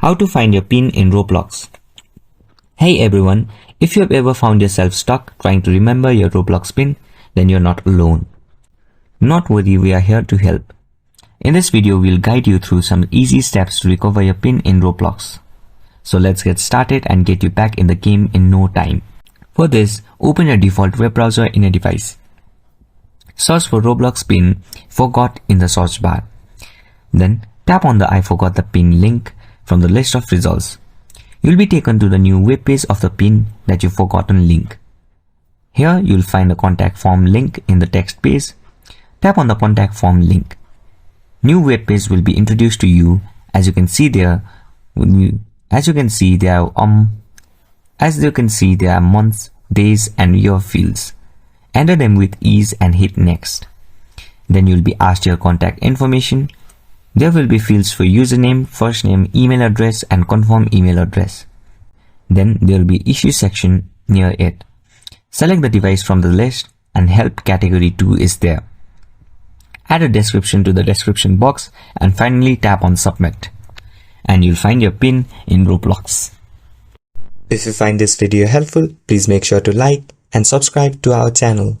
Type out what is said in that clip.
How to find your pin in Roblox. Hey everyone, if you have ever found yourself stuck trying to remember your Roblox pin, then you're not alone. Not worry, we are here to help. In this video, we'll guide you through some easy steps to recover your pin in Roblox. So let's get started and get you back in the game in no time. For this, open your default web browser in your device. Search for Roblox pin forgot in the search bar. Then tap on the I forgot the pin link from the list of results. You'll be taken to the new web page of the pin that you've forgotten link. Here you'll find the contact form link in the text page. Tap on the contact form link. New web page will be introduced to you. As you can see there are months, days and year fields. Enter them with ease and hit next. Then you'll be asked your contact information. There will be fields for username, first name, email address and confirm email address. Then there will be issue section near it. Select the device from the list and help category 2 is there. Add a description to the description box and finally tap on submit. And you'll find your pin in Roblox. If you find this video helpful, please make sure to like and subscribe to our channel.